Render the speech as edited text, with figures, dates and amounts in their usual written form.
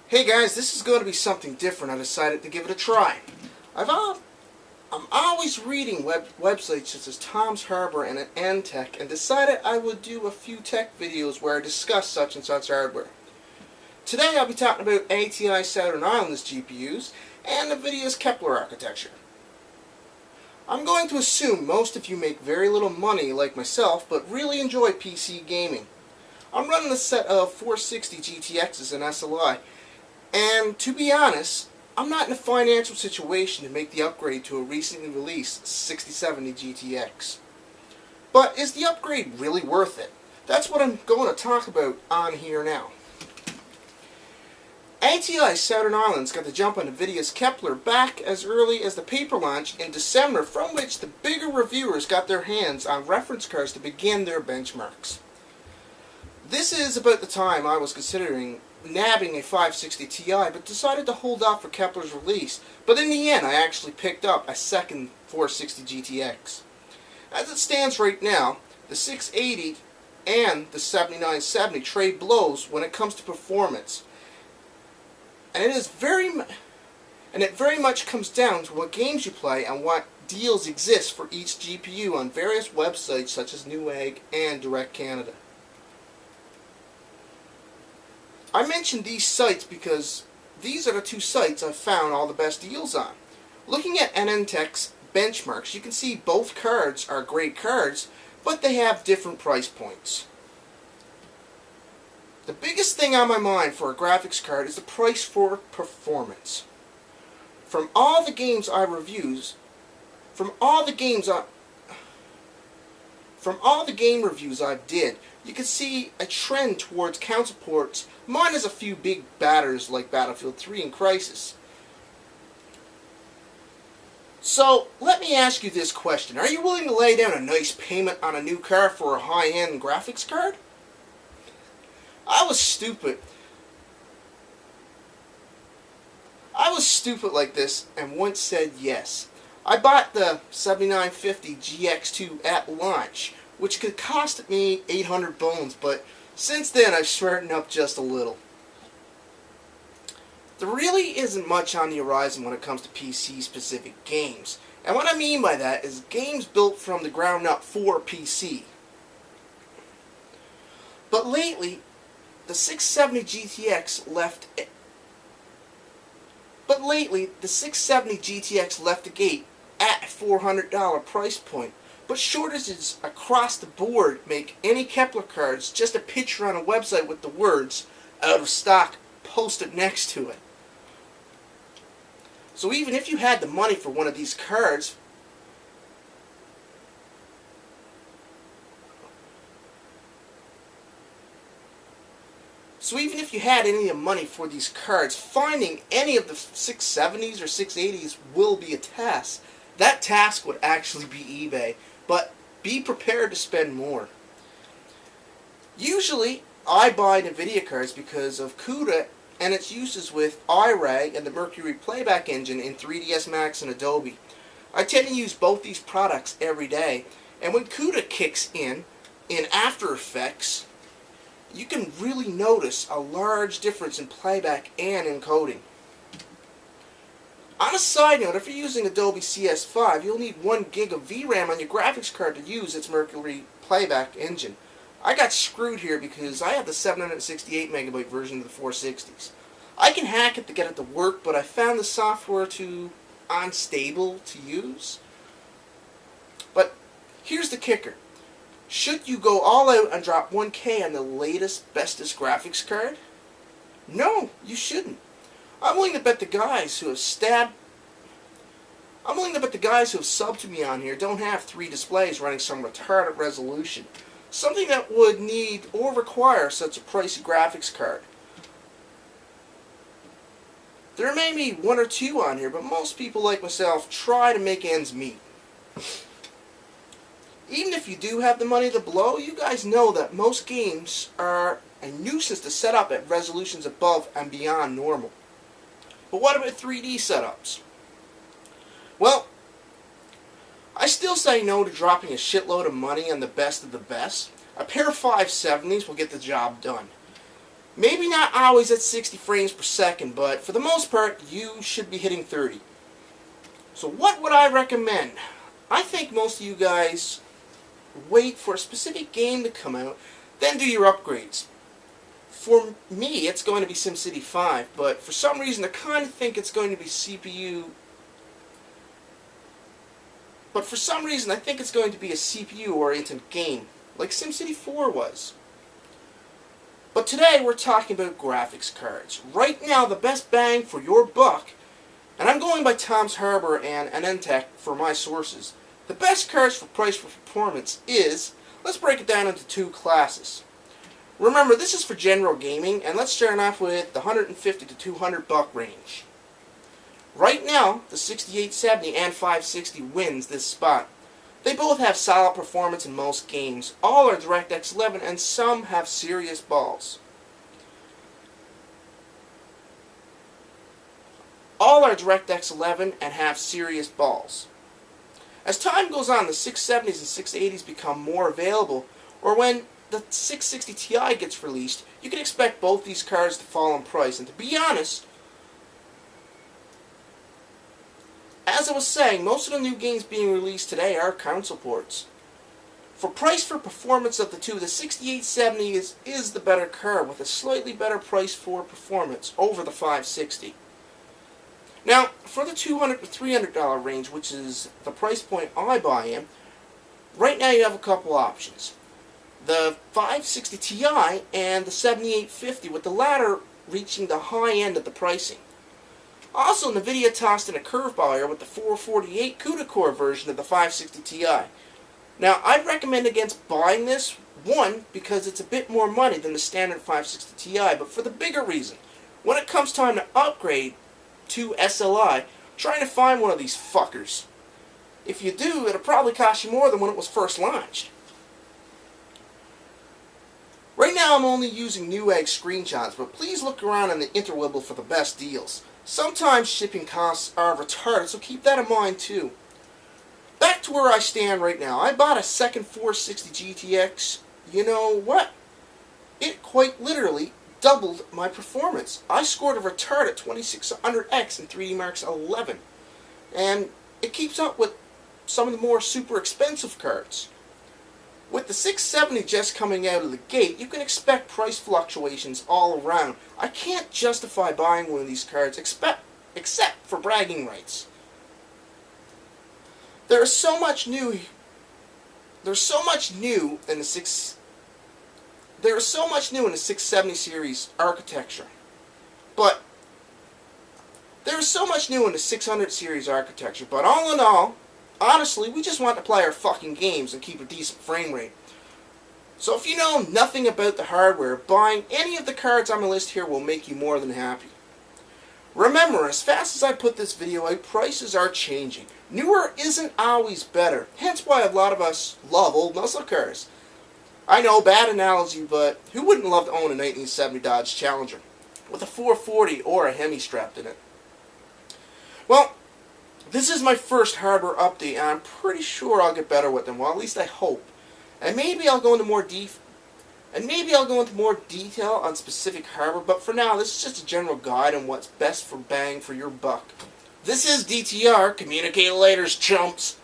Hey guys, this is going to be something different. I decided to give it a try. I'm always reading websites such as Tom's Harbor and Tech, and decided I would do a few tech videos where I discuss such and such hardware. Today I'll be talking about ATI Southern Islands GPUs and NVIDIA's Kepler architecture. I'm going to assume most of you make very little money like myself, but really enjoy PC gaming. I'm running a set of 460 GTXs and SLI, and to be honest, I'm not in a financial situation to make the upgrade to a recently released 6070 GTX. But is the upgrade really worth it? That's what I'm going to talk about on here now. ATI Southern Islands got the jump on NVIDIA's Kepler back as early as the paper launch in December, from which the bigger reviewers got their hands on reference cards to begin their benchmarks. This is about the time I was considering nabbing a 560 Ti, but decided to hold off for Kepler's release. But in the end, I actually picked up a second 460 GTX. As it stands right now, the 680 and the 7970 trade blows when it comes to performance. And it very much comes down to what games you play and what deals exist for each GPU on various websites such as Newegg and Direct Canada. I mentioned these sites because these are the two sites I've found all the best deals on. Looking at NNTech's benchmarks, you can see both cards are great cards, but they have different price points. The biggest thing on my mind for a graphics card is the price for performance. From all the game reviews I've did, you can see a trend towards console ports, minus a few big batters like Battlefield 3 and Crysis. So, let me ask you this question. Are you willing to lay down a nice payment on a new car for a high-end graphics card? I was stupid like this and once said yes. I bought the 7950 GX2 at launch, which could cost me 800 bones, but since then I've smartened up just a little. There really isn't much on the horizon when it comes to PC-specific games, and what I mean by that is games built from the ground up for PC. But lately, the 670 GTX left the gate at a $400 price point, but shortages across the board make any Kepler cards just a picture on a website with the words "out of stock" posted next to it. So even if you had the money for one of these cards, finding any of the 670s or 680s will be a task. That task would actually be eBay, but be prepared to spend more. Usually, I buy NVIDIA cards because of CUDA and its uses with iRag and the Mercury playback engine in 3ds Max and Adobe. I tend to use both these products every day, and when CUDA kicks in After Effects, you can really notice a large difference in playback and encoding. On a side note, if you're using Adobe CS5, you'll need 1 gig of VRAM on your graphics card to use its Mercury playback engine. I got screwed here because I have the 768 megabyte version of the 460s. I can hack it to get it to work, but I found the software too unstable to use. But here's the kicker. Should you go all out and drop 1K on the latest, bestest graphics card? No, you shouldn't. I'm willing to bet the guys who have subbed to me on here don't have 3 displays running some retarded resolution. Something that would need or require such a pricey graphics card. There may be 1 or 2 on here, but most people like myself try to make ends meet. Even if you do have the money to blow, you guys know that most games are a nuisance to set up at resolutions above and beyond normal. But what about 3D setups? Well, I still say no to dropping a shitload of money on the best of the best. A pair of 570s will get the job done. Maybe not always at 60 frames per second, but for the most part, you should be hitting 30. So what would I recommend? I think most of you guys wait for a specific game to come out, then do your upgrades. For me, it's going to be SimCity 5, but for some reason I kind of think it's going to be CPU. But for some reason I think it's going to be a CPU-oriented game, like SimCity 4 was. But today we're talking about graphics cards. Right now the best bang for your buck, and I'm going by Tom's Harbor and Anentech for my sources, the best cards for price for performance is, let's break it down into two classes. Remember, this is for general gaming, and let's start off with the 150 to 200 buck range. Right now, the 6870 and 560 wins this spot. They both have solid performance in most games. All are DirectX 11, and some have serious balls. All are DirectX 11 and have serious balls. As time goes on, the 670s and 680s become more available, or when the 660 Ti gets released, you can expect both these cards to fall in price. And to be honest, as I was saying, most of the new games being released today are console ports. For price for performance of the two, the 6870 is the better card with a slightly better price for performance over the 560. Now, for the $200 to $300 range, which is the price point I buy in, right now you have a couple options. The 560 Ti and the 7850, with the latter reaching the high end of the pricing. Also, NVIDIA tossed in a curveball here with the 448 CUDA-Core version of the 560 Ti. Now, I'd recommend against buying this, one, because it's a bit more money than the standard 560 Ti, but for the bigger reason, when it comes time to upgrade to SLI, trying to find one of these fuckers. If you do, it'll probably cost you more than when it was first launched. Right now I'm only using Newegg screenshots, but please look around in the interweb for the best deals. Sometimes shipping costs are retarded, so keep that in mind too. Back to where I stand right now. I bought a second 460 GTX. You know what? It quite literally doubled my performance. I scored a retarded 2600X in 3D Mark's 11. And it keeps up with some of the more super expensive cards. With the 670 just coming out of the gate, you can expect price fluctuations all around. I can't justify buying one of these cards except for bragging rights. There's so much new in the 670 series architecture. But there's so much new in the 600 series architecture. But all in all, honestly, we just want to play our fucking games and keep a decent frame rate. So if you know nothing about the hardware, buying any of the cards on my list here will make you more than happy. Remember, as fast as I put this video out, prices are changing. Newer isn't always better, hence why a lot of us love old muscle cars. I know, bad analogy, but who wouldn't love to own a 1970 Dodge Challenger with a 440 or a Hemi strapped in it? Well, this is my first hardware update, and I'm pretty sure I'll get better with them. Well, at least I hope. And maybe I'll go into more detail on specific hardware. But for now, this is just a general guide on what's best for bang for your buck. This is DTR. Communicate later, chumps.